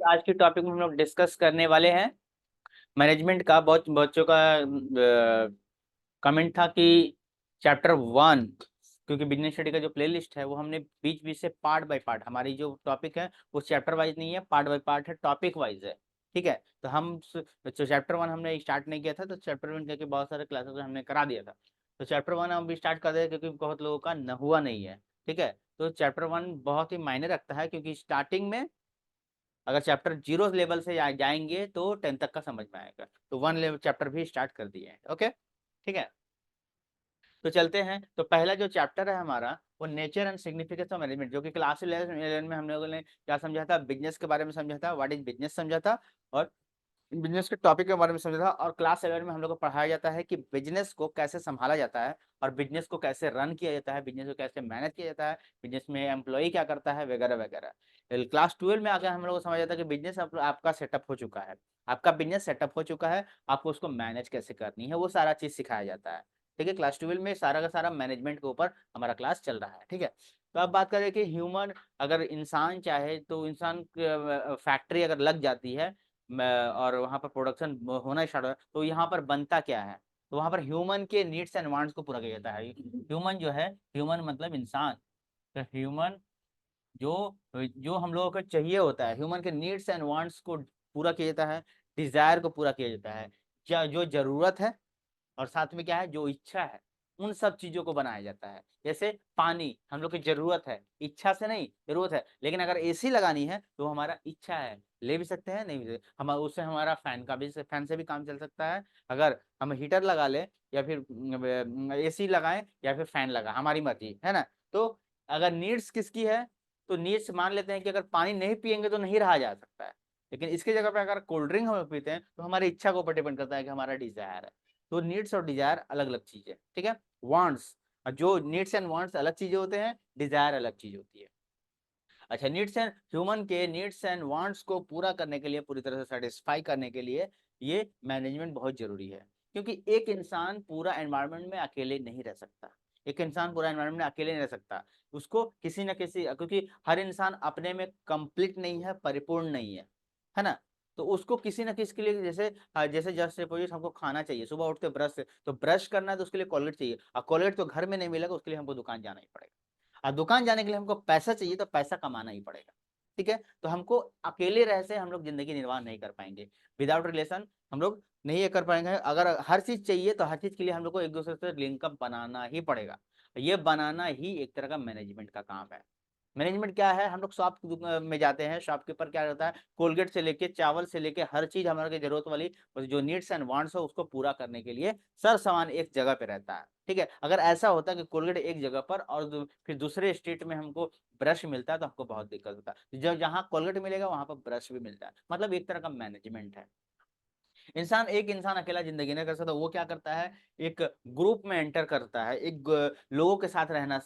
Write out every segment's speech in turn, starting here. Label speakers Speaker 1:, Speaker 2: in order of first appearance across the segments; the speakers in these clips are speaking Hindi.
Speaker 1: आज के टॉपिक में हम लोग डिस्कस करने वाले हैं मैनेजमेंट का। बहुत बच्चों का कमेंट था कि चैप्टर 1, क्योंकि बिजनेस स्टडी का जो प्लेलिस्ट है वो हमने बीच बीच से पार्ट बाय पार्ट, हमारी जो टॉपिक है वो चैप्टर वाइज नहीं है, पार्ट बाय पार्ट है, टॉपिक वाइज है। ठीक है, तो हम चैप्टर 1 हमने स्टार्ट नहीं किया था, तो चैप्टर 1 करके बहुत सारे क्लासेस हमने करा दिया था। तो चैप्टर 1 हम भी स्टार्ट कर दे क्योंकि बहुत लोगों का न हुआ नहीं है। ठीक है, तो चैप्टर 1 बहुत ही मायने रखता है, क्योंकि स्टार्टिंग में अगर चैप्टर 0 लेवल से जाएंगे तो 10 तक का समझ में आएगा। तो 1 लेवल चैप्टर भी स्टार्ट कर दिए हैं। ओके, ठीक है, तो चलते हैं। तो पहला जो चैप्टर है हमारा वो nature and significance of management, जो कि क्लास 11 में हम लोगों ने क्या समझा था, बिजनेस के बारे में समझा था, व्हाट इज बिजनेस समझा था, और बिजनेस के टॉपिक के बारे में समझा था। और क्लास 11 में हम लोग को पढ़ाया जाता है कि बिजनेस को कैसे संभाला जाता है, और बिजनेस को कैसे रन किया जाता है, बिजनेस को कैसे मैनेज किया जाता है, बिजनेस में एम्प्लॉय क्या करता है, वगैरह वगैरह। क्लास 12 में आकर हम लोग को समझ आता है कि बिजनेस आपका सेटअप हो चुका है, आपका बिजनेस सेटअप हो चुका है, आपको उसको मैनेज कैसे करनी है वो सारा चीज सिखाया जाता है। ठीक है, क्लास 12 में सारा का सारा मैनेजमेंट के ऊपर हमारा क्लास चल रहा है। ठीक है, तो अब बात करें कि ह्यूमन, अगर इंसान चाहे तो इंसान फैक्ट्री अगर लग जाती है और वहां पर प्रोडक्शन होना स्टार्ट हो, तो यहाँ पर बनता क्या है, तो वहां पर ह्यूमन के नीड्स एंड वांट्स को पूरा किया जाता है। ह्यूमन जो है, ह्यूमन मतलब इंसान, तो ह्यूमन जो जो हम लोगों को चाहिए होता है, ह्यूमन के नीड्स एंड वांट्स को पूरा किया जाता है, डिजायर को पूरा किया जाता है, क्या जो जरूरत है, और साथ में क्या है जो इच्छा है, उन सब चीजों को बनाया जाता है। जैसे पानी हम लोग की जरूरत है, इच्छा से नहीं, जरूरत है। लेकिन अगर एसी लगानी है तो हमारा इच्छा है, ले भी सकते हैं, नहीं भी सकते हम, उससे हमारा फैन का भी, फैन से भी काम चल सकता है। अगर हम हीटर लगा ले या फिर एसी लगाएं या फिर फैन लगा, हमारी मर्जी है ना। तो अगर नीड्स किसकी है, तो नीड्स मान लेते हैं कि अगर पानी नहीं पियेंगे तो नहीं रहा जा सकता है। लेकिन इसकी जगह पे अगर कोल्ड ड्रिंक हम पीते हैं तो हमारी इच्छा के ऊपर डिपेंड करता है कि हमारा डिजायर है। तो नीड्स और डिजायर अलग अलग चीज है। ठीक है, वांट्स, जो नीड्स एंड वांट्स अलग चीजें होते हैं, डिजायर अलग चीज होती है। अच्छा, नीड्स एंड ह्यूमन के नीड्स एंड वांट्स को पूरा करने के लिए, पूरी तरह से सेटिस्फाई करने के लिए ये मैनेजमेंट बहुत जरूरी है। क्योंकि एक इंसान पूरा एनवायरनमेंट में अकेले नहीं रह सकता, एक इंसान पूरा एनवायरनमेंट में अकेले नहीं रह सकता, उसको किसी न किसी, क्योंकि हर इंसान अपने में कंप्लीट नहीं है, परिपूर्ण नहीं है ना। तो उसको किसी न किसी के लिए, जैसे जैसे जस्ट सपोज हमको खाना चाहिए, सुबह उठते ब्रश से, तो ब्रश करना है तो उसके लिए कोलगेट चाहिए, और कोलगेट तो घर में नहीं मिलेगा, उसके लिए हमको दुकान जाना ही पड़ेगा। और दुकान जाने के लिए हमको पैसा चाहिए, तो पैसा कमाना ही पड़ेगा। ठीक है, तो हमको अकेले रह से हम लोग जिंदगी निर्वाह नहीं कर पाएंगे, विदाउट रिलेशन हम लोग नहीं ये कर पाएंगे। अगर हर चीज चाहिए तो हर चीज के लिए हम लोग को एक दूसरे से लिंकअप बनाना ही पड़ेगा। ये बनाना ही एक तरह का मैनेजमेंट का काम है। मैनेजमेंट क्या है, हम लोग शॉप में जाते हैं, शॉपकीपर क्या रहता है, कोलगेट से लेके चावल से लेके हर चीज हमारे जरूरत वाली जो नीड्स एंड वांट्स हो उसको पूरा करने के लिए सर सामान एक जगह पे रहता है। ठीक है, अगर ऐसा होता है कि कोलगेट एक जगह पर और फिर दूसरे स्टेट में हमको ब्रश मिलता है तो हमको बहुत दिक्कत होता है। जब जहाँ कोलगेट मिलेगा वहां पर ब्रश भी मिलता है, मतलब एक तरह का मैनेजमेंट है। एक इंसान अकेला जिंदगी नहीं कर सकता, वो क्या करता है, एक ग्रुप में एंटर करता है, एक लोगों के साथ रहना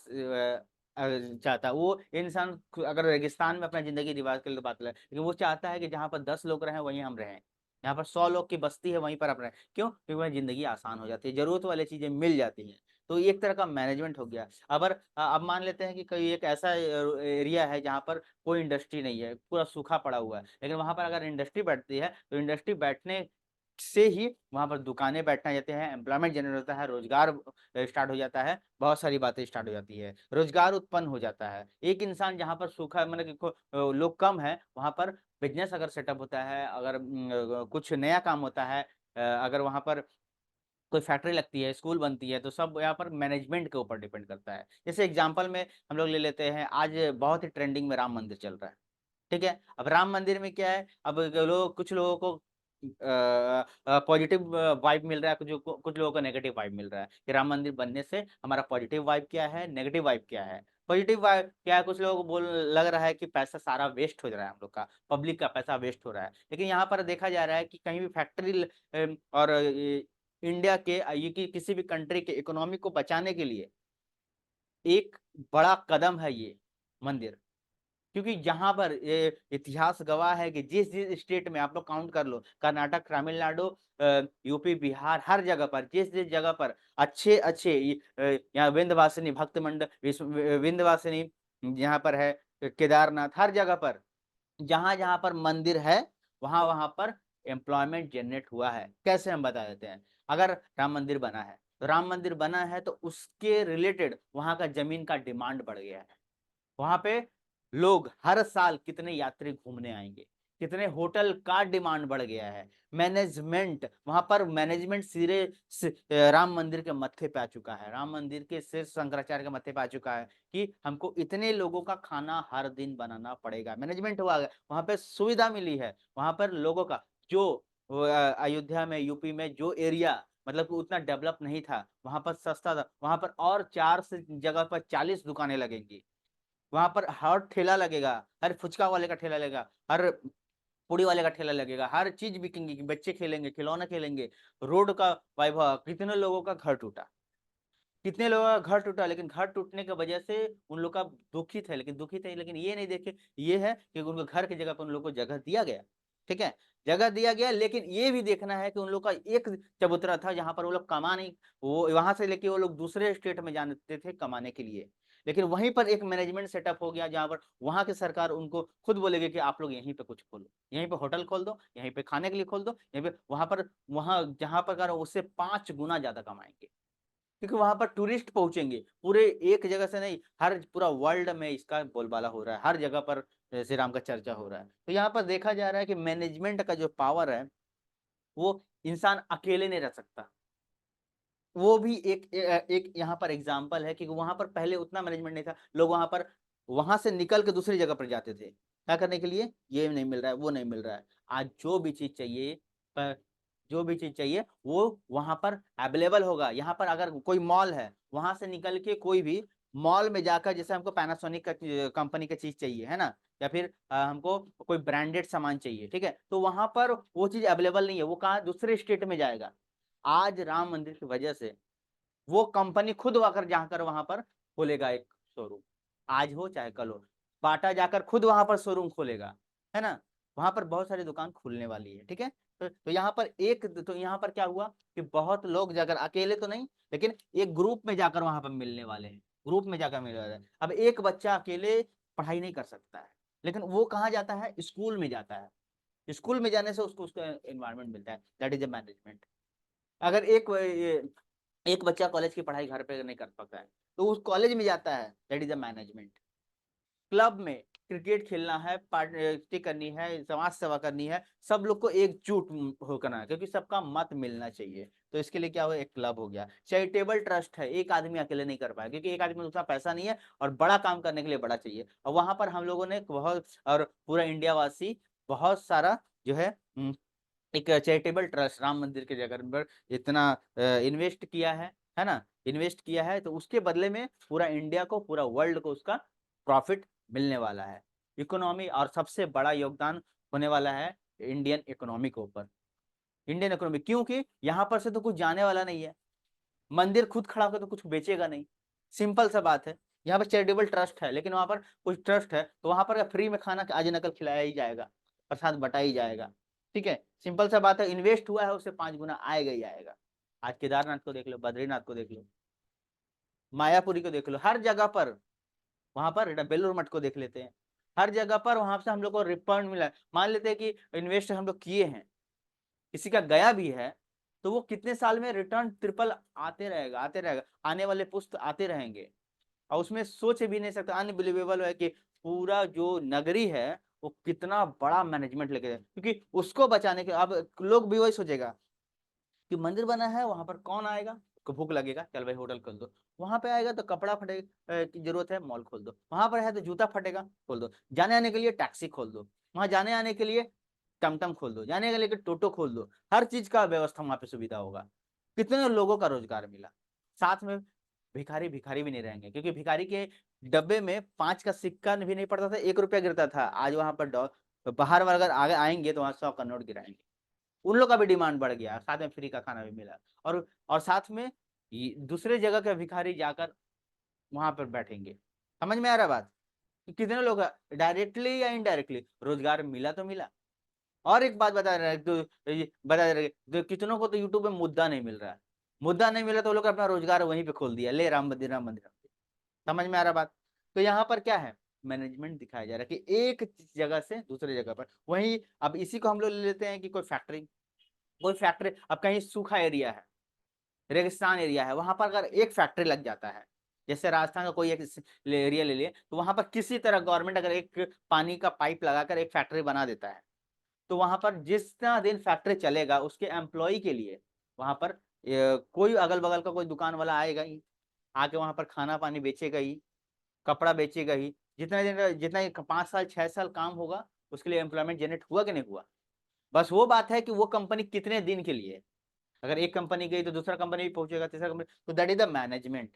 Speaker 1: चाहता है। वो इंसान अगर रेगिस्तान में अपना जिंदगी रिवाज के लिए बात करें, लेकिन वो चाहता है कि जहाँ पर 10 लोग रहें वहीं हम रहें, यहाँ पर 100 लोग की बस्ती है वहीं पर आप रहें। क्यों? क्योंकि वह जिंदगी आसान हो जाती है, जरूरत वाली चीजें मिल जाती हैं। तो ये एक तरह का मैनेजमेंट हो गया। अब मान लेते हैं कि कोई एक ऐसा एरिया है जहाँ पर कोई इंडस्ट्री नहीं है, पूरा सूखा पड़ा हुआ है, लेकिन वहां पर अगर इंडस्ट्री बैठती है तो इंडस्ट्री बैठने से ही वहां पर दुकानें बैठना जाते हैं, एम्प्लॉयमेंट जनरेट होता है, रोजगार स्टार्ट हो जाता है, बहुत सारी बातें स्टार्ट हो जाती है, रोजगार उत्पन्न हो जाता है। एक इंसान जहां पर सूखा मतलब कि लोग कम है, वहां पर बिजनेस अगर सेटअप होता है, अगर कुछ नया काम होता है, अगर वहां पर कोई फैक्ट्री लगती है, स्कूल बनती है, तो सब यहाँ पर मैनेजमेंट के ऊपर डिपेंड करता है। जैसे एग्जांपल में हम लोग ले लेते हैं, आज बहुत ही ट्रेंडिंग में राम मंदिर चल रहा है। ठीक है, अब राम मंदिर में क्या है, अब लोग, कुछ लोगों को पॉजिटिव वाइब मिल रहा है, कुछ लोगों को नेगेटिव वाइब मिल रहा है कि राम मंदिर बनने से हमारा पॉजिटिव वाइब क्या है, नेगेटिव वाइब क्या है। पॉजिटिव वाइब क्या है, कुछ लोगों को बोल लग रहा है कि पैसा सारा वेस्ट हो रहा है, हम लोग का पब्लिक का पैसा वेस्ट हो रहा है। लेकिन यहाँ पर देखा जा रहा है कि कहीं भी फैक्ट्री और इंडिया के ये किसी भी कंट्री के इकोनॉमी को बचाने के लिए एक बड़ा कदम है ये मंदिर। क्योंकि यहाँ पर ये इतिहास गवाह है कि जिस जिस स्टेट में आप लोग काउंट कर लो, कर्नाटक, तमिलनाडु, यूपी, बिहार, हर जगह पर, जिस जिस जगह पर अच्छे अच्छे यहाँ विंध्यवासिनी भक्त मंडल, विंध्यवासिनी यहाँ पर है, केदारनाथ, हर जगह पर जहां जहां पर मंदिर है वहां वहां पर एम्प्लॉयमेंट जनरेट हुआ है। कैसे हम बता देते हैं। अगर राम मंदिर बना है तो राम मंदिर बना है तो उसके रिलेटेड वहां का जमीन का डिमांड बढ़ गया है। वहां पे लोग हर साल कितने यात्री घूमने आएंगे, कितने होटल का डिमांड बढ़ गया है। मैनेजमेंट वहां पर मैनेजमेंट राम मंदिर के मत्थे पे आ चुका है, राम मंदिर के सिर शंकराचार्य के मत्थे पे आ चुका है कि हमको इतने लोगों का खाना हर दिन बनाना पड़ेगा। मैनेजमेंट हुआ है, वहां पे सुविधा मिली है, वहां पर लोगों का जो अयोध्या में यूपी में जो एरिया मतलब कि उतना डेवलप नहीं था वहां पर सस्ता था, वहां पर और 4 से जगह पर 40 दुकानें लगेंगी। वहां पर हर ठेला लगेगा, हर फुचका वाले का ठेला लगेगा, हर पूड़ी वाले का ठेला लगेगा, हर चीज बिकेंगी, बच्चे खेलेंगे, खिलौने खेलेंगे। रोड का वैभव, कितने लोगों का घर टूटा, कितने लोगों का घर टूटा, लेकिन घर टूटने की वजह से उन लोग का दुखित है, लेकिन दुखित है, लेकिन ये नहीं देखे ये है कि उनको घर की जगह पर उन लोग को जगह दिया गया। ठीक है, जगह दिया गया, लेकिन ये भी देखना है कि उन लोग का एक चबूतरा था जहां पर वो लोग कमा नहीं, वो वहां से लेके वो लोग दूसरे स्टेट में जाते थे कमाने के लिए, लेकिन वहीं पर एक मैनेजमेंट सेटअप हो गया जहां पर वहां की सरकार उनको खुद बोलेगी कि आप लोग यहीं पे कुछ खोलो, यहीं पे होटल खोल दो, यहीं पे खाने के लिए खोल दो, यहीं पे वहां पर वहां जहां पर करो उससे 5 गुना ज्यादा कमाएंगे, क्योंकि वहां पर टूरिस्ट पहुंचेंगे पूरे एक जगह से नहीं, हर पूरा वर्ल्ड में इसका बोलबाला हो रहा है, हर जगह पर श्री राम का चर्चा हो रहा है। तो यहाँ पर देखा जा रहा है कि मैनेजमेंट का जो पावर है वो इंसान अकेले नहीं रह सकता। वो भी एक यहाँ पर एग्जाम्पल है कि वहां पर पहले उतना मैनेजमेंट नहीं था, लोग वहां पर वहां से निकल के दूसरी जगह पर जाते थे क्या करने के लिए, ये नहीं मिल रहा है, वो नहीं मिल रहा है। आज जो भी चीज चाहिए जो भी चीज चाहिए वो वहां पर अवेलेबल होगा। यहाँ पर अगर कोई मॉल है, वहां से निकल के कोई भी मॉल में जाकर, जैसे हमको पैनासोनिक का कंपनी का चीज चाहिए है ना, या फिर हमको कोई ब्रांडेड सामान चाहिए, ठीक है, तो वहां पर वो चीज अवेलेबल नहीं है, वो कहाँ दूसरे स्टेट में जाएगा। आज राम मंदिर की वजह से वो कंपनी खुद आकर जाकर वहां पर खोलेगा एक शोरूम, आज हो चाहे कल हो, बाटा जाकर खुद वहां पर शोरूम खोलेगा, है ना। वहां पर बहुत सारी दुकान खुलने वाली है, ठीक है। तो यहाँ पर यहाँ पर क्या हुआ कि बहुत लोग जाकर अकेले तो नहीं, लेकिन एक ग्रुप में जाकर वहां पर मिलने वाले हैं, ग्रुप में जाकर मिलने वाले हैं। अब एक बच्चा अकेले पढ़ाई नहीं कर सकता है, लेकिन वो कहाँ जाता है, स्कूल में जाता है। स्कूल में जाने से उसको उसका एनवायरमेंट मिलता है, दैट इज द मैनेजमेंट। अगर एक बच्चा कॉलेज की पढ़ाई घर पे नहीं कर पाता है तो उस कॉलेज में जाता है, that is a management. Club में क्रिकेट खेलना है, पार्टी करनी है, समाज सेवा करनी है, सब लोग को एकजुट होकर है, क्योंकि सबका मत मिलना चाहिए। तो इसके लिए क्या हुआ, एक क्लब हो गया। चैरिटेबल ट्रस्ट है, एक आदमी अकेले नहीं कर पाया, क्योंकि एक आदमी में उतना पैसा नहीं है और बड़ा काम करने के लिए बड़ा चाहिए। और वहां पर हम लोगों ने बहुत, और पूरा इंडिया वासी बहुत सारा जो है एक चैरिटेबल ट्रस्ट राम मंदिर के जगह पर इतना इन्वेस्ट किया है ना, इन्वेस्ट किया है, तो उसके बदले में पूरा इंडिया को, पूरा वर्ल्ड को उसका प्रॉफिट मिलने वाला है। इकोनॉमी, और सबसे बड़ा योगदान होने वाला है इंडियन इकोनॉमी के ऊपर। इंडियन इकोनॉमी, क्योंकि यहाँ पर से तो कुछ जाने वाला नहीं है, मंदिर खुद खड़ा होकर तो कुछ बेचेगा नहीं, सिंपल सा बात है। यहाँ पर चैरिटेबल ट्रस्ट है, लेकिन वहां पर कुछ ट्रस्ट है तो वहां पर फ्री में खाना आज नकल खिलाया ही जाएगा, प्रसाद बटा ही जाएगा। ठीक है, सिंपल सा बात है, इन्वेस्ट हुआ है उससे 5 गुना आएगा ही आएगा। आज केदारनाथ को देख लो, बद्रीनाथ को देख लो, मायापुरी को देख लो, हर जगह पर, वहां पर बेलूर मठ को देख लेते हैं, हर जगह पर वहां से हम लोग को रिटर्न मिला है। मान लेते हैं कि इन्वेस्ट हम लोग किए हैं, किसी का गया भी है, तो वो कितने साल में रिटर्न ट्रिपल आते रहेगा, आते रहेगा, आने वाले पुस्त आते रहेंगे। और उसमें सोच भी नहीं सकता, अनबिलीवेबल है कि पूरा जो नगरी है वो कितना बड़ा मैनेजमेंट लेके जाए, क्योंकि उसको बचाने के अब लोग भी वही सोचेगा कि मंदिर बना है, वहां पर कौन आएगा, को भूख लगेगा, चल भाई होटल खोल दो। वहां पे आएगा तो कपड़ा फटे की जरूरत है, मॉल खोल दो। वहां पर है तो जूता फटेगा, खोल दो। जाने आने के लिए टैक्सी खोल दो, वहां जाने आने के लिए टमटम खोल दो, जाने के लिए टोटो खोल दो, हर चीज का व्यवस्था वहां पे सुविधा होगा। कितने लोगों का रोजगार मिला, साथ में भिखारी भिखारी भी नहीं रहेंगे, क्योंकि भिखारी के डब्बे में 5 का सिक्का भी नहीं पड़ता था, 1 रुपया गिरता था। आज वहां पर बाहर वाले अगर आगे आएंगे तो वहां 100 का नोट गिराएंगे। उन लोग का भी डिमांड बढ़ गया, साथ में फ्री का खाना भी मिला। और साथ में दूसरे जगह के भिखारी जाकर वहां पर बैठेंगे। समझ में आ रहा बात, कि कितने लोग डायरेक्टली या इनडायरेक्टली रोजगार मिला तो मिला। और एक बात बता रहे तो बता रहे तो कितनों को तो यूट्यूब में मुद्दा नहीं मिल रहा है, मुद्दा नहीं मिला तो वो लोग अपना रोजगार वहीं पे खोल दिया, ले राम मंदिर राम मंदिर। समझ में आ रहा बात। तो यहाँ पर क्या है मैनेजमेंट दिखाया जा रहा है कि एक जगह से दूसरी जगह पर। वहीं अब इसी को हम लोग ले लेते हैं कि कोई फैक्ट्री, अब कहीं सूखा एरिया है, रेगिस्तान एरिया है, वहां पर अगर एक फैक्ट्री लग जाता है, जैसे राजस्थान का कोई एक एरिया ले लिए, तो वहां पर किसी तरह गवर्नमेंट अगर एक पानी का पाइप लगाकर एक फैक्ट्री बना देता है, तो वहां पर जितना दिन फैक्ट्री चलेगा उसके एम्प्लॉय के लिए वहां पर कोई अगल बगल का कोई दुकान वाला आएगा ही, आके वहां पर खाना पानी बेचेगा ही, कपड़ा बेचेगा ही। जितना 5 साल 6 साल काम होगा, उसके लिए एम्प्लॉयमेंट जनरेट हुआ कि नहीं हुआ। बस वो बात है कि वो कंपनी कितने दिन के लिए, अगर एक कंपनी गई तो दूसरा कंपनी भी पहुंचेगा, तीसरा कंपनी, तो दैट इज द मैनेजमेंट।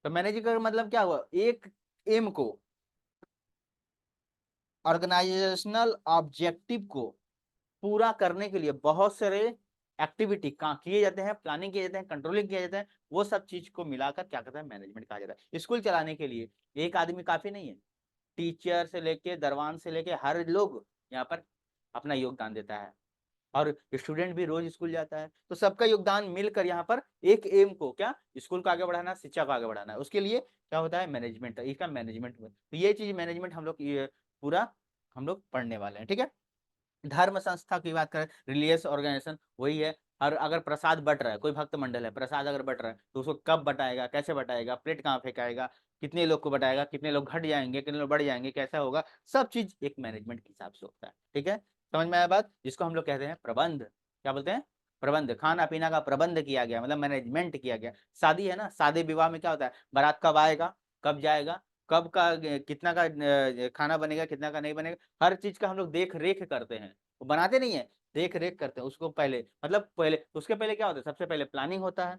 Speaker 1: तो मैनेजिंग का मतलब क्या हुआ, एक एम को, ऑर्गेनाइजेशनल ऑब्जेक्टिव को पूरा करने के लिए बहुत सारे एक्टिविटी कहाँ किए जाते हैं, प्लानिंग किए जाते हैं, कंट्रोलिंग किया जाता है, वो सब चीज को मिलाकर क्या कहता है, मैनेजमेंट कहा जाता है। स्कूल चलाने के लिए एक आदमी काफी नहीं है, टीचर से लेके दरवान से लेके हर लोग यहाँ पर अपना योगदान देता है, और स्टूडेंट भी रोज स्कूल जाता है, तो सबका योगदान मिलकर यहाँ पर एक एम को, क्या, स्कूल को आगे बढ़ाना, शिक्षा को आगे बढ़ाना है, उसके लिए क्या होता है, मैनेजमेंट, इसका मैनेजमेंट। तो ये चीज मैनेजमेंट हम लोग पूरा हम लोग पढ़ने वाले हैं, ठीक है। धर्म संस्था की बात करें, रिलीजियस ऑर्गेनाइजेशन वही है। और अगर प्रसाद बट रहा है, कोई भक्त मंडल है, प्रसाद अगर बट रहा है, तो उसको कब बटाएगा, कैसे बटाएगा, प्लेट कहाँ फेंकाएगा, कितने लोग को बटाएगा, कितने लोग घट जाएंगे, कितने लोग बढ़ जाएंगे, कैसा होगा, सब चीज एक मैनेजमेंट के हिसाब से होता है, ठीक है। समझ में आया बात, जिसको हम लोग कहते हैं प्रबंध, क्या बोलते हैं, प्रबंध। खाना पीना का प्रबंध किया गया मतलब मैनेजमेंट किया गया। शादी है ना, शादी विवाह में क्या होता है, बारात कब आएगा, कब जाएगा, कब का कितना का खाना बनेगा, कितना का नहीं बनेगा, हर चीज का हम लोग देख रेख करते हैं। वो बनाते नहीं है, देख रेख करते हैं उसको पहले, मतलब पहले, उसके पहले क्या होता है, सबसे पहले प्लानिंग होता है,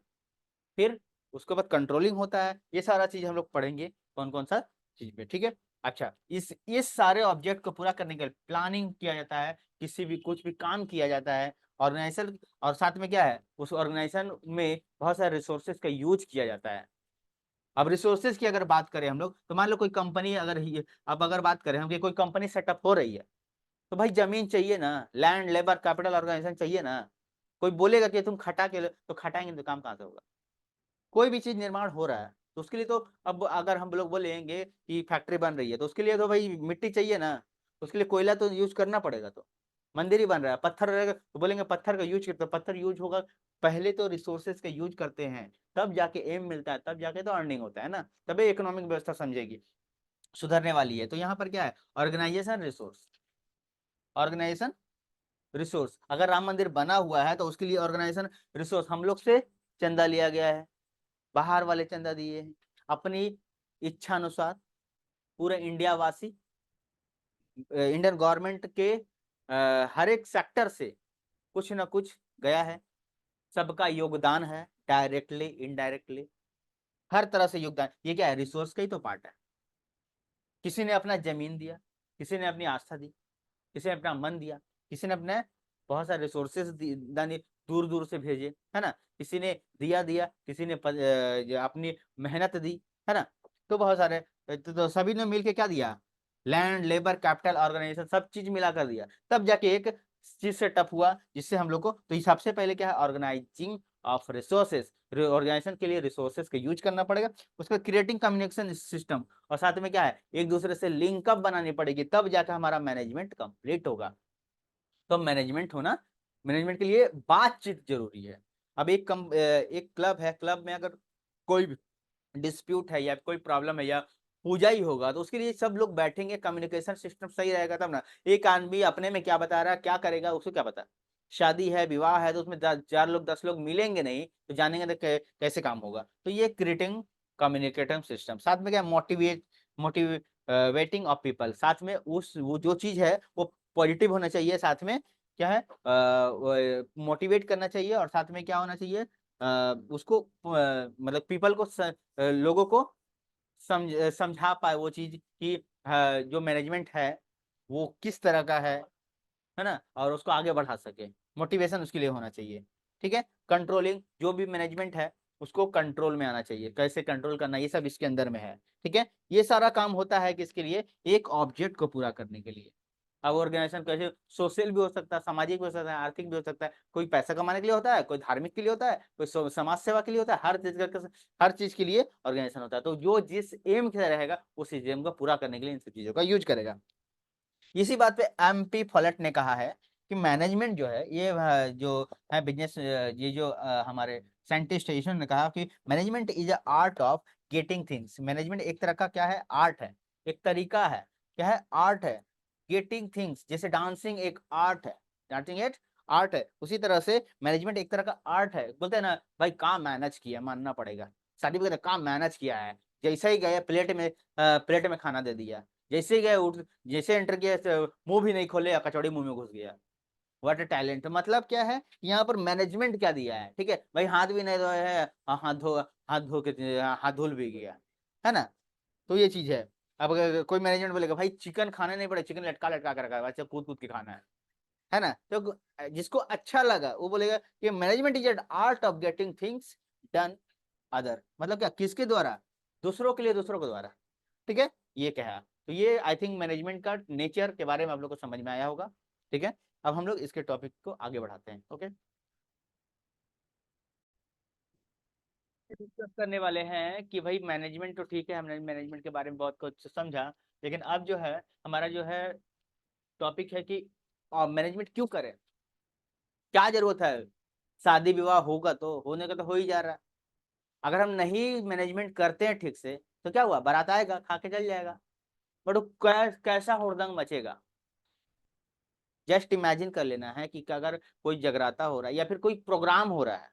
Speaker 1: फिर उसके बाद कंट्रोलिंग होता है। ये सारा चीज हम लोग पढ़ेंगे कौन कौन सा चीज पे, ठीक है। अच्छा, इस सारे ऑब्जेक्ट को पूरा करने के लिए प्लानिंग किया जाता है, किसी भी कुछ भी काम किया जाता है ऑर्गेनाइजेशन, और साथ में क्या है, उस ऑर्गेनाइजेशन में बहुत सारे रिसोर्सेज का यूज किया जाता है। अब रिसोर्सेज की अगर बात करें हम लोग, तो मान लो कोई कंपनी अगर अब अगर बात करें हम कि कोई कंपनी सेटअप हो रही है, तो भाई जमीन चाहिए ना, लैंड लेबर कैपिटल ऑर्गेनाइजेशन चाहिए ना। कोई बोलेगा कि तुम खटा के लो, तो खटाएंगे तो काम कहाँ से होगा। कोई भी चीज निर्माण हो रहा है तो उसके लिए तो, अब अगर हम लोग बोलेंगे कि फैक्ट्री बन रही है, तो उसके लिए तो भाई मिट्टी चाहिए ना, उसके लिए कोयला तो यूज करना पड़ेगा। तो मंदिर ही बन रहा है, पत्थर रहेगा तो बोलेंगे पत्थर का यूज करते, पत्थर यूज होगा, पहले तो रिसोर्सेज का यूज करते हैं, तब जाके एम मिलता है, तब जाके तो अर्निंग होता है ना, तभी इकोनॉमिक व्यवस्था समझेगी, सुधरने वाली है। तो यहाँ पर क्या है, ऑर्गेनाइजेशन रिसोर्स, ऑर्गेनाइजेशन रिसोर्स। अगर राम मंदिर बना हुआ है तो उसके लिए ऑर्गेनाइजेशन रिसोर्स हम लोग से चंदा लिया गया है, बाहर वाले चंदा दिए हैं, अपनी इच्छा अनुसार पूरे इंडिया वासी, इंडियन गवर्नमेंट के हर एक सेक्टर से कुछ ना कुछ गया है, सबका योगदान है, डायरेक्टली इनडायरेक्टली, हर तरह से योगदान। ये क्या है, रिसोर्स का ही तो पार्ट है। किसी ने अपना जमीन दिया, किसी ने अपनी आस्था दी, किसी ने अपना मन दिया, किसी ने अपने बहुत सारे रिसोर्सेज दूर दूर से भेजे, है ना, किसी ने दिया दिया, किसी ने अपनी मेहनत दी, है ना। तो बहुत सारे, तो सभी ने मिलके क्या दिया, लैंड लेबर कैपिटल ऑर्गेनाइजेशन सब चीज मिलाकर दिया, तब जाके एक चीज से टप हुआ, जिससे हम लोग को, तो सबसे पहले क्या है, ऑर्गेनाइजिंग ऑफ रिसोर्सेज, ऑर्गेनाइजेशन के लिए रिसोर्सेज का यूज करना पड़ेगा, उसका क्रिएटिंग कम्युनिकेशन सिस्टम, और साथ में क्या है, एक दूसरे से लिंकअप बनानी पड़ेगी, तब जाकर हमारा मैनेजमेंट कंप्लीट होगा। तो मैनेजमेंट होना, मैनेजमेंट के लिए बातचीत जरूरी है। अब एक क्लब है, क्लब में अगर कोई डिस्प्यूट है या कोई प्रॉब्लम है या पूजा ही होगा, तो उसके लिए सब लोग बैठेंगे, कम्युनिकेशन सिस्टम सही रहेगा तब ना। एक आदमी अपने में क्या बता रहा है, क्या करेगा, उसको क्या पता। शादी है, विवाह है, तो उसमें 4 लोग 10 लोग मिलेंगे नहीं, तो जानेंगे तो कैसे काम होगा। तो ये क्रिएटिंग कम्युनिकेटिव सिस्टम, साथ में क्या, मोटिवेटिंग ऑफ पीपल, साथ में उस वो जो चीज है वो पॉजिटिव होना चाहिए, साथ में क्या है, मोटिवेट करना चाहिए, और साथ में क्या होना चाहिए, उसको मतलब पीपल को लोगों को समझा पाए वो चीज कि जो मैनेजमेंट है वो किस तरह का है ना, और उसको आगे बढ़ा सके, मोटिवेशन उसके लिए होना चाहिए, ठीक है। कंट्रोलिंग, जो भी मैनेजमेंट है उसको कंट्रोल में आना चाहिए, कैसे कंट्रोल करना, ये सब इसके अंदर में है, ठीक है। ये सारा काम होता है किसके लिए, एक ऑब्जेक्ट को पूरा करने के लिए, अब ऑर्गेनाइजेशन कैसे सोशल भी हो सकता है, सामाजिक भी हो सकता है, आर्थिक भी हो सकता है, कोई पैसा कमाने के लिए होता है, कोई धार्मिक के लिए होता है, कोई समाज सेवा के लिए होता है, हर चीज के लिए ऑर्गेनाइजेशन होता है। तो जो जिस एम से रहेगा उस एम को पूरा करने के लिए इन सब चीजों का यूज करेगा। इसी बात पे एमपी फॉलेट ने कहा है कि मैनेजमेंट जो है ये जो है बिजनेस, ये जो हमारे साइंटिस्ट है इन्होंने कहा कि management is a art of getting things. Management एक तरह का क्या है, आर्ट है, एक तरीका है, क्या है, आर्ट है। गेटिंग थिंग्स, जैसे डांसिंग एक आर्ट है, डांसिंग एक आर्ट है, उसी तरह से मैनेजमेंट एक तरह का आर्ट है। बोलते हैं ना भाई काम मैनेज किया, मानना पड़ेगा, शादी वगैरह काम मैनेज किया है। जैसा ही गया प्लेट में खाना दे दिया, जैसे ही गए उठ, जैसे एंटर किया मुंह भी नहीं खोले या कचौड़ी मुंह में घुस गया। व्हाट अ टैलेंट, मतलब क्या है यहाँ पर मैनेजमेंट क्या दिया है, ठीक है भाई, हाथ भी नहीं धोए है, हाथ धो के हाथ धुल भी गया, है ना। तो ये चीज है। अब अगर कोई मैनेजमेंट बोलेगा भाई चिकन खाने नहीं पड़े, चिकन लटका लटका कर रखा है, बच्चा कूद कूद के खाना है ना। तो जिसको अच्छा लगा वो बोलेगा कि management is an art of getting things done other, मतलब क्या, किसके द्वारा, दूसरों के लिए, दूसरों के द्वारा, ठीक है, ये कहा। तो ये आई थिंक मैनेजमेंट का नेचर के बारे में आप लोग को समझ में आया होगा, ठीक है। अब हम लोग इसके टॉपिक को आगे बढ़ाते हैं, ओके। डिस्कस करने वाले हैं कि भाई मैनेजमेंट तो ठीक है, हमने मैनेजमेंट के बारे में बहुत कुछ समझा, लेकिन अब जो है हमारा जो है टॉपिक है कि मैनेजमेंट क्यों करें, क्या जरूरत है। शादी विवाह होगा तो होने का तो हो ही जा रहा है, अगर हम नहीं मैनेजमेंट करते हैं ठीक से तो क्या हुआ, बारात आएगा खा के चल जाएगा, बट वो कैसा हुड़दंग मचेगा। जस्ट इमेजिन कर लेना है कि अगर कोई जगराता हो रहा है या फिर कोई प्रोग्राम हो रहा है,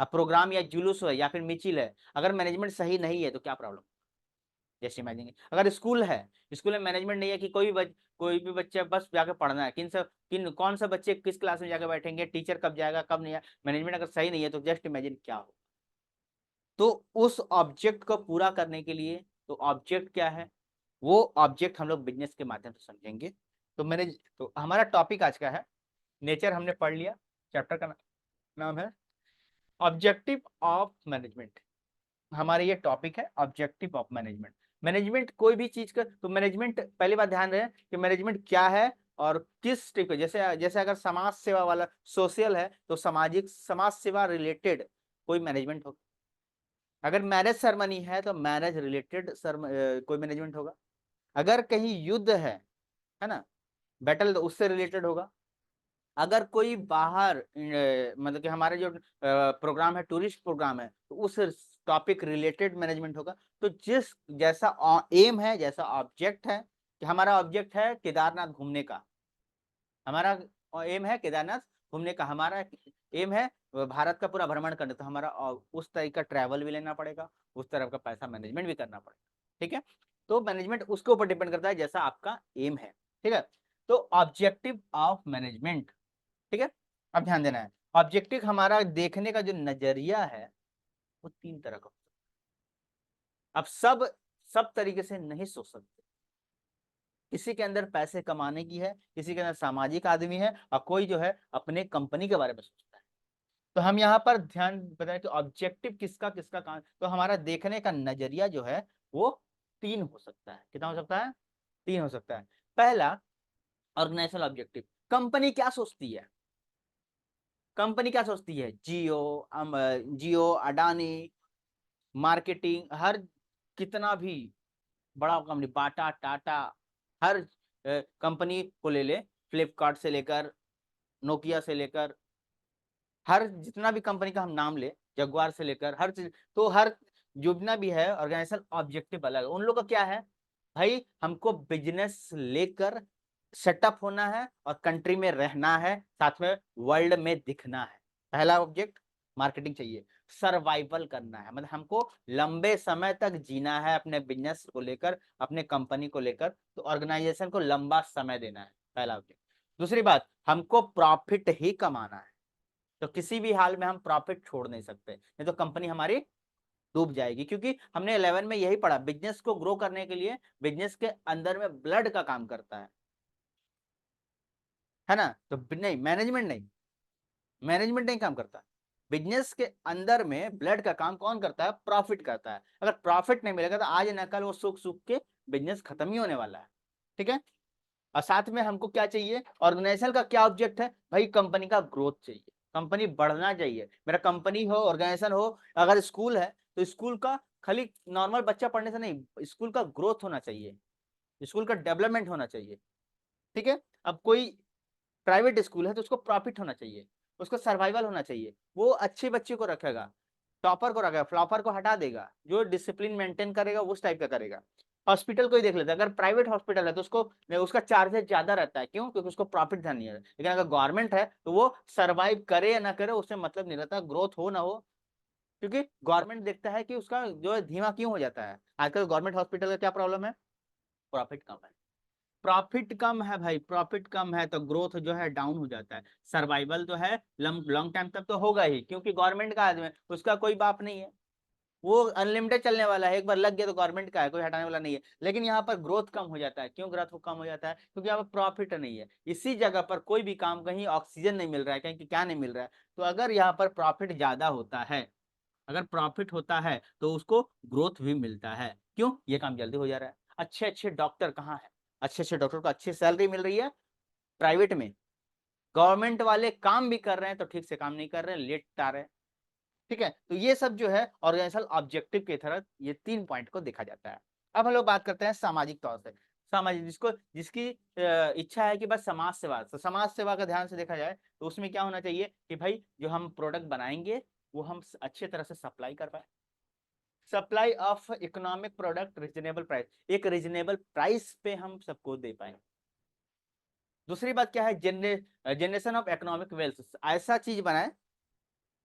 Speaker 1: अब प्रोग्राम या जुलूस है या फिर मिचिल है, अगर मैनेजमेंट सही नहीं है तो क्या प्रॉब्लम। जस्ट इमेजिन, अगर स्कूल है, स्कूल में मैनेजमेंट नहीं है कि कोई भी बच्चे बस जाके पढ़ना है, किन कौन सा बच्चे किस क्लास में जाकर बैठेंगे, टीचर कब जाएगा कब नहीं है, मैनेजमेंट अगर सही नहीं है तो जस्ट इमेजिन क्या हो। तो उस ऑब्जेक्ट को पूरा करने के लिए, तो ऑब्जेक्ट क्या है, वो ऑब्जेक्ट हम लोग बिजनेस के माध्यम से समझेंगे। तो मैंने, तो हमारा टॉपिक आज का है नेचर, हमने पढ़ लिया, चैप्टर का नाम है ऑब्जेक्टिव ऑफ मैनेजमेंट। हमारा ये टॉपिक है ऑब्जेक्टिव ऑफ मैनेजमेंट। मैनेजमेंट कोई भी चीज का, तो मैनेजमेंट पहली बात ध्यान रहे कि मैनेजमेंट क्या है और किस टाइप का, जैसे जैसे अगर समाज सेवा वाला सोशल है तो सामाजिक समाज सेवा रिलेटेड कोई मैनेजमेंट होगा। अगर मैरिज सेरेमनी है तो मैरिज रिलेटेड कोई मैनेजमेंट होगा। अगर कहीं युद्ध है ना, बैटल, तो उससे रिलेटेड होगा। अगर कोई बाहर मतलब कि हमारे जो प्रोग्राम है टूरिस्ट प्रोग्राम है तो उस टॉपिक रिलेटेड मैनेजमेंट होगा। तो जिस जैसा एम है, जैसा ऑब्जेक्ट है, कि हमारा ऑब्जेक्ट है केदारनाथ घूमने का, हमारा एम है केदारनाथ घूमने का, हमारा एम है भारत का पूरा भ्रमण करना, तो हमारा उस तरह का ट्रैवल भी लेना पड़ेगा, उस तरह का पैसा मैनेजमेंट भी करना पड़ेगा, ठीक है। तो मैनेजमेंट उसके ऊपर डिपेंड करता है जैसा आपका एम है, ठीक है। तो ऑब्जेक्टिव ऑफ मैनेजमेंट, ठीक है। अब ध्यान देना है, ऑब्जेक्टिव हमारा देखने का जो नजरिया है वो तीन तरह का। अब सब तरीके से नहीं सोच सकते, किसी के अंदर पैसे कमाने की है, किसी के अंदर सामाजिक आदमी है, और कोई जो है अपने कंपनी के बारे में सोचता है। तो हम यहाँ पर ध्यान बताएं कि ऑब्जेक्टिव किसका किसका काम, तो हमारा देखने का नजरिया जो है वो तीन हो सकता है। कितना हो सकता है, तीन हो सकता है। पहला, ऑर्गेनाइजेशनल ऑब्जेक्टिव, कंपनी क्या सोचती है, कंपनी क्या सोचती है, जियो अडानी, मार्केटिंग, हर कितना भी बड़ा कंपनी, बाटा टाटा, हर कंपनी को ले ले, फ्लिपकार्ट से लेकर नोकिया से लेकर, हर जितना भी कंपनी का हम नाम ले, जगुआर से लेकर हर चीज, तो हर जितना भी है ऑर्गेनाइजेशन ऑब्जेक्टिव अलग, उन लोग का क्या है भाई, हमको बिजनेस लेकर सेटअप होना है और कंट्री में रहना है, साथ में वर्ल्ड में दिखना है। पहला ऑब्जेक्ट मार्केटिंग चाहिए, सर्वाइवल करना है, मतलब हमको लंबे समय तक जीना है अपने बिजनेस को लेकर, अपने कंपनी को लेकर, तो ऑर्गेनाइजेशन को लंबा समय देना है, पहला ऑब्जेक्ट। दूसरी बात, हमको प्रॉफिट ही कमाना है, तो किसी भी हाल में हम प्रॉफिट छोड़ नहीं सकते, नहीं तो कंपनी हमारी डूब जाएगी। क्योंकि हमने 11 में यही पढ़ा, बिजनेस को ग्रो करने के लिए बिजनेस के अंदर में ब्लड का काम करता है ना। तो नहीं, मैनेजमेंट नहीं काम करता, बिजनेस के अंदर में ब्लड का काम कौन करता है, प्रॉफिट करता है। अगर प्रॉफिट नहीं मिलेगा तो आज न कल वो सूख सूख के बिजनेस खत्म ही होने वाला है, ठीक है। और साथ में हमको क्या चाहिए, ऑर्गेनाइजेशन का क्या ऑब्जेक्ट है भाई, कंपनी का ग्रोथ चाहिए, कंपनी बढ़ना चाहिए, मेरा कंपनी हो, ऑर्गेनाइजेशन हो, अगर स्कूल है तो स्कूल का खाली नॉर्मल बच्चा पढ़ने से नहीं, स्कूल का ग्रोथ होना चाहिए, स्कूल का डेवलपमेंट होना चाहिए। ठीक है, अब कोई प्राइवेट स्कूल है तो उसको प्रॉफिट होना चाहिए, उसको सर्वाइवल होना चाहिए, वो अच्छे बच्चे को रखेगा, टॉपर को रखेगा, फ्लॉपर को हटा देगा, जो डिसिप्लिन मेंटेन करेगा उस टाइप का करेगा। हॉस्पिटल को ही देख लेते हैं, अगर प्राइवेट हॉस्पिटल है तो उसको उसका चार्जेस ज्यादा रहता है, क्यों, क्योंकि उसको प्रॉफिट ध्यान नहीं है, लेकिन अगर गवर्नमेंट है तो वो सर्वाइव करे या ना करे उससे मतलब नहीं रहता, ग्रोथ हो ना हो, क्योंकि गवर्नमेंट देखता है कि उसका जो है धीमा क्यों हो जाता है। आजकल गवर्नमेंट हॉस्पिटल का क्या प्रॉब्लम है, प्रॉफिट कम है, प्रॉफिट कम है भाई, प्रॉफिट कम है तो ग्रोथ जो है डाउन हो जाता है, सर्वाइवल जो है लॉन्ग टाइम तक तो होगा ही, क्योंकि गवर्नमेंट का आदमी है, उसका कोई बाप नहीं है, वो अनलिमिटेड चलने वाला है, एक बार लग गया तो गवर्नमेंट का है, कोई हटाने वाला नहीं है। लेकिन यहाँ पर ग्रोथ कम हो जाता है, क्यों ग्रोथ कम हो जाता है, क्योंकि यहाँ पर प्रॉफिट नहीं है, इसी जगह पर कोई भी काम, कहीं ऑक्सीजन नहीं मिल रहा है, कहीं क्या नहीं मिल रहा है, तो अगर यहाँ पर प्रॉफिट ज्यादा होता है, अगर प्रॉफिट होता है तो उसको ग्रोथ भी मिलता है, क्यों, ये काम जल्दी हो जा रहा है, अच्छे अच्छे डॉक्टर कहाँ है, अच्छे अच्छे डॉक्टर को अच्छी सैलरी मिल रही है प्राइवेट में, गवर्नमेंट वाले काम भी कर रहे हैं तो ठीक से काम नहीं कर रहे हैं, लेट आ रहे हैं। ठीक है, तो ये सब जो है ऑर्गेनाइजेशनल ऑब्जेक्टिव के तरह ये 3 पॉइंट को देखा जाता है। अब हम लोग बात करते हैं सामाजिक तौर से, सामाजिक जिसको जिसकी इच्छा है कि बस समाज सेवा, तो समाज सेवा का ध्यान से देखा जाए तो उसमें क्या होना चाहिए कि भाई जो हम प्रोडक्ट बनाएंगे वो हम अच्छे तरह से सप्लाई कर पाए, supply of economic product reasonable price, एक रीजनेबल प्राइस पे हम सबको दे पाए। दूसरी बात क्या है, जनरेशन ऑफ इकोनॉमिक वेल्थ, ऐसा चीज बनाए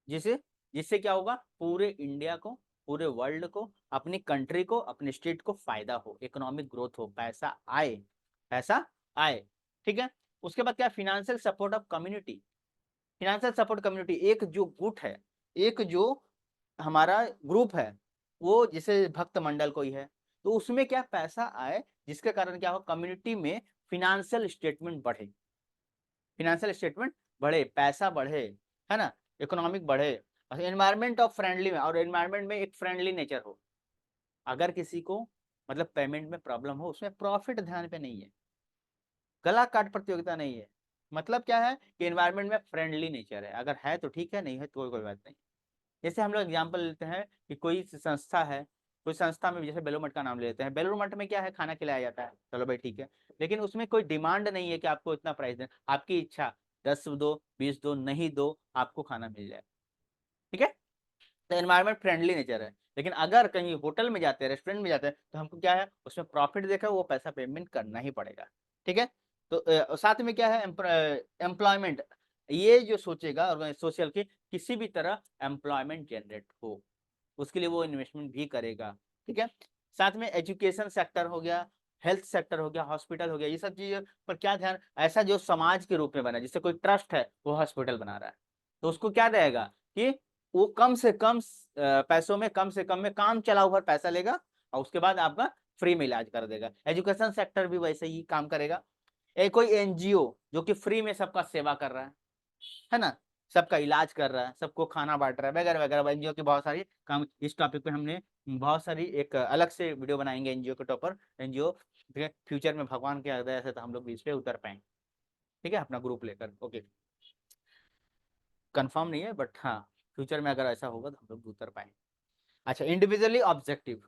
Speaker 1: जिसे जिससे क्या होगा, पूरे इंडिया को, पूरे वर्ल्ड को, अपनी कंट्री को, अपने स्टेट को फायदा हो, इकोनॉमिक ग्रोथ हो, पैसा आए, पैसा आए। ठीक है, उसके बाद क्या, financial support of community, financial support community, एक जो गुट है, एक जो हमारा ग्रुप है, वो जैसे भक्त मंडल कोई है, तो उसमें क्या पैसा आए, जिसके कारण क्या हो, कम्युनिटी में फिनेंशियल स्टेटमेंट बढ़े, फिनेंशियल स्टेटमेंट बढ़े, पैसा बढ़े, है ना, इकोनॉमिक बढ़े, एनवायरमेंट ऑफ फ्रेंडली में, और एनवायरमेंट में एक फ्रेंडली नेचर हो, अगर किसी को मतलब पेमेंट में प्रॉब्लम हो, उसमें प्रॉफिट ध्यान पे नहीं है, गला काट प्रतियोगिता नहीं है, मतलब क्या है कि एनवायरमेंट में फ्रेंडली नेचर है, अगर है तो ठीक है, नहीं है तो कोई बात नहीं। जैसे हम लोग एग्जाम्पल लेते हैं कि कोई संस्था है, कोई संस्था में जैसे बेलूर मठ का नाम ले लेते हैं, बेलूर मठ में क्या है, खाना खिलाया जाता है, चलो भाई ठीक है, लेकिन उसमें कोई डिमांड नहीं है कि आपको इतना प्राइस दें, आपकी इच्छा, 10 दो, 20 दो, नहीं दो, आपको खाना मिल जाए। ठीक है, तो एनवायरमेंट फ्रेंडली नेचर है। लेकिन अगर कहीं होटल में जाते हैं, रेस्टोरेंट में जाते हैं, तो हमको क्या है, उसमें प्रॉफिट देखा, वो पैसा पेमेंट करना ही पड़ेगा। ठीक है, तो साथ में क्या है, एम्प्लॉयमेंट, ये जो सोचेगा और सोशल की किसी भी तरह एम्प्लॉयमेंट जनरेट हो, उसके लिए वो इन्वेस्टमेंट भी करेगा। ठीक है, साथ में एजुकेशन सेक्टर हो गया, हेल्थ सेक्टर हो गया, हॉस्पिटल हो गया, ये सब चीजों पर क्या ध्यान, ऐसा जो समाज के रूप में बना, जिससे कोई ट्रस्ट है वो हॉस्पिटल बना रहा है, तो उसको क्या रहेगा कि वो कम से कम पैसों में, कम से कम में काम चलाओ भर पैसा लेगा, और उसके बाद आपका फ्री में इलाज कर देगा। एजुकेशन सेक्टर भी वैसे ही काम करेगा। कोई एनजीओ जो कि फ्री में सबका सेवा कर रहा है ना, सबका इलाज कर रहा है, सबको खाना बांट रहा है, वगैरह वगैरह, एनजीओ की बहुत सारी काम, इस टॉपिक पे हमने बहुत सारी एक अलग से वीडियो बनाएंगे एनजीओ के टॉपर, एनजीओ फ्यूचर में भगवान के हृदय से तो हम लोग भी इस पे उतर पाए। ठीक है, अपना ग्रुप लेकर, ओके, कंफर्म नहीं है बट हाँ, फ्यूचर में अगर ऐसा होगा तो हम लोग उतर पाए। अच्छा, इंडिविजुअली ऑब्जेक्टिव,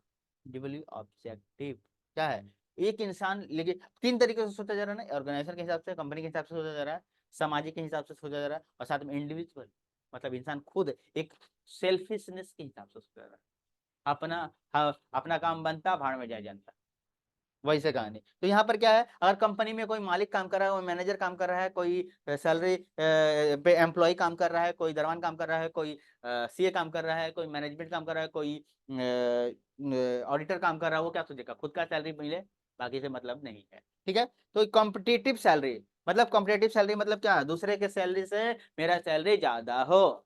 Speaker 1: इंडिविजुअली ऑब्जेक्टिव क्या है, एक इंसान, लेकिन 3 तरीके से सोचा जा रहा है ना, ऑर्गेनाइजेशन के हिसाब से, कंपनी के हिसाब से सोचा जा रहा है, सामाजिक के हिसाब से सोचा जा रहा है, और साथ में इंडिविजुअल, मतलब इंसान खुद एक सेल्फिशनेस के हिसाब से सोचा जा रहा है, अपना, हाँ, अपना काम बनता, भाड़ में जाए जनता, वैसे कहानी। तो यहाँ पर क्या है, अगर कंपनी में कोई मालिक काम कर रहा है, कोई मैनेजर काम कर रहा है, कोई सैलरी पे एम्प्लॉय काम कर रहा है, कोई दरवान काम कर रहा है, कोई सीए काम कर रहा है, कोई मैनेजमेंट काम कर रहा है, कोई ऑडिटर काम कर रहा है, वो क्या सोचेगा, खुद का सैलरी मिले, बाकी से मतलब नहीं है। ठीक है, तो कॉम्पिटिटिव सैलरी, मतलब कॉम्पिटिटिव सैलरी मतलब क्या, दूसरे के सैलरी से मेरा सैलरी ज्यादा हो।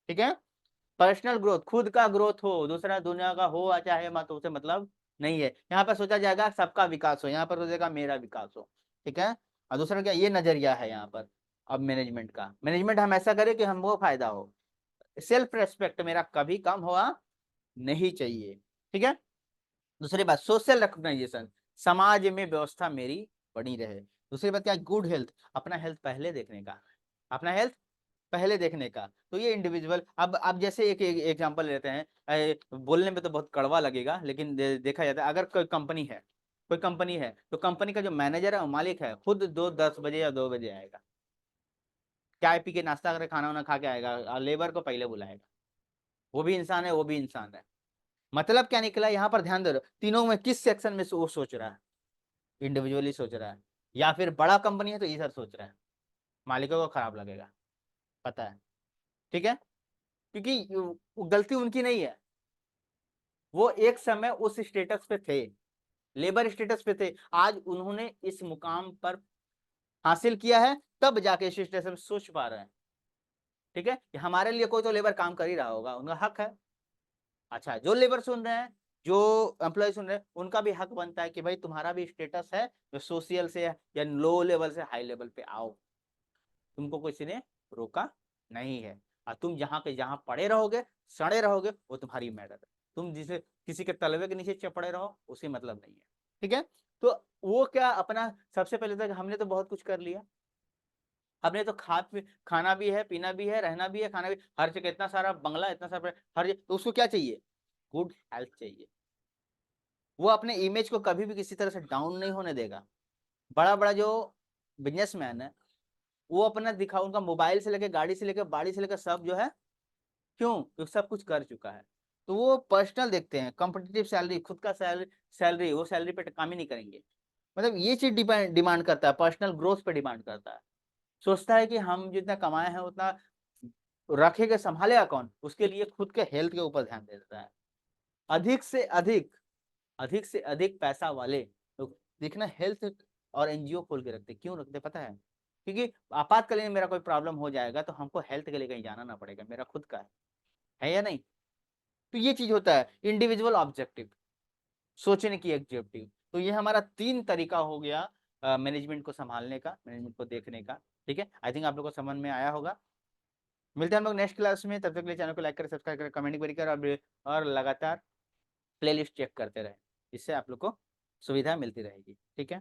Speaker 1: ठीक है, पर्सनल ग्रोथ, खुद का ग्रोथ हो, दूसरा दुनिया का हो चाहे मत, उसे मतलब नहीं है। यहाँ पर सोचा जाएगा सबका विकास हो, यहाँ पर सोचेगा मेरा विकास हो। ठीक है, और दूसरा क्या, ये नजरिया है यहाँ पर। अब मैनेजमेंट का, मैनेजमेंट हम ऐसा करें कि हमको फायदा हो, सेल्फ रेस्पेक्ट मेरा कभी कम हुआ नहीं चाहिए। ठीक है, दूसरी बात, सोशल रिकॉग्नाइजेशन, समाज में व्यवस्था मेरी बनी रहे, दूसरी बात क्या है, गुड हेल्थ, अपना हेल्थ पहले देखने का, अपना हेल्थ पहले देखने का। तो ये इंडिविजुअल, अब जैसे एक एग्जांपल लेते हैं, बोलने में तो बहुत कड़वा लगेगा, लेकिन देखा जाता है, अगर कोई कंपनी है, कोई कंपनी है, तो कंपनी का जो मैनेजर है, मालिक है, खुद 10 बजे या 2 बजे आएगा, चाय पी के नाश्ता करके खाना वाना खा के आएगा, और लेबर को पहले बुलाएगा। वो भी इंसान है, वो भी इंसान है। मतलब क्या निकला यहाँ पर, ध्यान दो, तीनों में किस सेक्शन में वो सोच रहा है, इंडिविजुअली सोच रहा है, या फिर बड़ा कंपनी है तो इधर सोच रहा है, मालिकों को खराब लगेगा, पता है, ठीक है, क्योंकि वो गलती उनकी नहीं है, वो एक समय उस स्टेटस पे थे, लेबर स्टेटस पे थे, आज उन्होंने इस मुकाम पर हासिल किया है, तब जाके इस स्टेटस में सोच पा रहे हैं, ठीक है, कि हमारे लिए कोई तो लेबर काम कर ही रहा होगा, उनका हक है। अच्छा, जो लेबर सुन रहे हैं, जो एम्प्लॉय सुन रहे हैं, उनका भी हक बनता है कि भाई तुम्हारा भी स्टेटस है, जो सोशल से या लो लेवल से हाई लेवल पे आओ, तुमको किसी ने रोका नहीं है, और तुम जहाँ के जहाँ पड़े रहोगे, सड़े रहोगे, वो तुम्हारी मैटर है, तुम जिसे किसी के तलवे के नीचे चपड़े रहो, उसे मतलब नहीं है, ठीक है। तो वो क्या, अपना सबसे पहले तक हमने तो बहुत कुछ कर लिया, हमने तो खाना भी है, पीना भी है, रहना भी है, खाना भी, हर जगह इतना सारा बंगला, इतना सारा, हर जगह, तो उसको क्या चाहिए, गुड हेल्थ चाहिए। वो अपने इमेज को कभी भी किसी तरह से डाउन नहीं होने देगा। बड़ा बड़ा जो बिजनेसमैन है, वो अपना दिखा, उनका मोबाइल से लेकर, गाड़ी से लेकर, बाड़ी से लेकर, सब जो है, क्यों, क्योंकि सब कुछ कर चुका है। तो वो पर्सनल देखते हैं, कॉम्पिटिटिव सैलरी, खुद का सैलरी, वो सैलरी पे काम ही नहीं करेंगे। मतलब ये चीज डिमांड करता है, पर्सनल ग्रोथ पे डिमांड करता है, सोचता है कि हम जितना कमाए हैं उतना रखेगा, संभालेगा कौन, उसके लिए खुद के हेल्थ के ऊपर ध्यान दे देता है। अधिक से अधिक, अधिक से अधिक पैसा वाले लोग देखना हेल्थ और एनजीओ खोल के रखते, क्यों रखते पता है, क्योंकि आपातकालीन मेरा कोई प्रॉब्लम हो जाएगा तो हमको हेल्थ के लिए कहीं जाना ना पड़ेगा, मेरा खुद का है या नहीं। तो ये चीज होता है इंडिविजुअल ऑब्जेक्टिव, सोचने की एग्जेक्टिव। तो ये हमारा 3 तरीका हो गया मैनेजमेंट को संभालने का, मैनेजमेंट को देखने का, ठीक है। आई थिंक आप लोग को समझ में आया होगा। मिलते हैं हम लोग नेक्स्ट क्लास में, तब तक के लिए चैनल को लाइक करें, सब्सक्राइब करें, कमेंट करें, और लगातार प्लेलिस्ट चेक करते रहे, इससे आप लोग को सुविधा मिलती रहेगी, ठीक है।